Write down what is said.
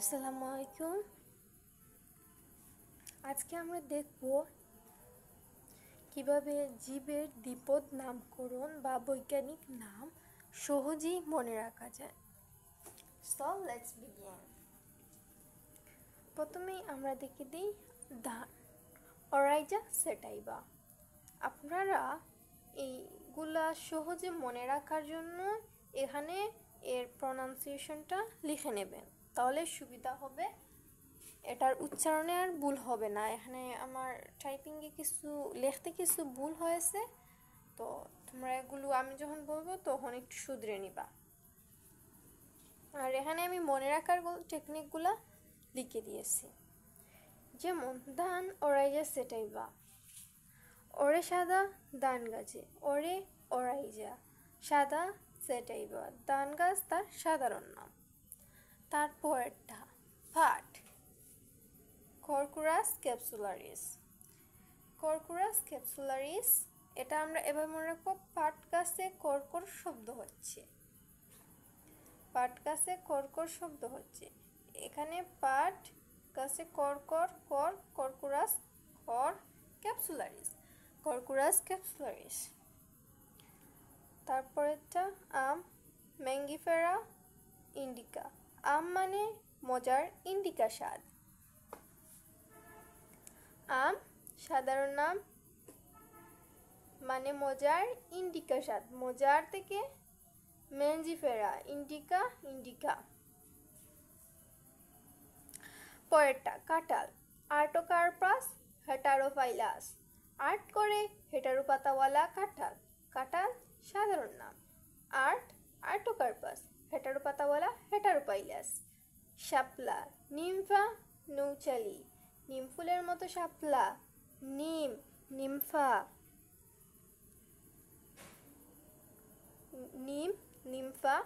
আসসালামু আলাইকুম। আজকে আমরা দেখব কিভাবে জীবের দ্বিপদ নামকরণ বা বৈজ্ঞানিক নাম সহজেই মনে রাখা যায়। So let's begin. প্রথমেই আমরা দেখে দিই ধান, অরাইজা সেটাইবা। আপনারা এইগুলা সহজে মনে রাখার জন্য এখানে এর প্রনাউন্সিয়েশনটা লিখে নেবেন, তাহলে সুবিধা হবে, এটার উচ্চারণে আর ভুল হবে না। এখানে আমার টাইপিংয়ে লিখতে কিছু ভুল হয়েছে, তো তোমরা এগুলো আমি যখন বলবো তখন একটু শুধরে নিবা। আর এখানে আমি মনে রাখার টেকনিকগুলো লিখে দিয়েছি, যেমন ধান অরাইজা সেটাইবা, ওরে সাদা ধান গাছে, ওরে অরাইজা সাদা সেটাইবা, ধান গাছ তার সাধারণ নাম। তারপরেরটা পাট, কর্কুরাস ক্যাপসুলারিস। কর্কুরাস ক্যাপসুলারিস এটা আমরা এভাবে মনে রাখবো, পাট গাছে কর্কর শব্দ হচ্ছে, পাট গাছে কর্কর শব্দ হচ্ছে। এখানে পাট গাছে কর্কর, কর্কুরাস, ক্যাপসুলারিস, কর্কুরাস ক্যাপসুলারিস। তারপরেরটা আম, ম্যাঙ্গিফেরা ইন্ডিকা। আম মানে মজার, ইন্ডিকা স্বাদ। আম সাধারণ নাম মানে মজার, ইন্ডিকা স্বাদ, মজার থেকে ম্যাঞ্জিফেরা, ইন্ডিকা, ইন্ডিকা। পরেরটা কাঁঠাল, আর্টোকার্পাস হেটারোফাইলাস। আর্ট করে হেটারো পাতাওয়ালা কাঁঠাল, কাঁঠাল সাধারণ নাম। আর্টোকার্পাস হেটারো পাতাওয়ালা হেটারোপাইলাস। শাপলা, নিমফা নৌচালি, নিম ফুলের মতো শাপলা, নিম, নিমফা, নিম, নিমফা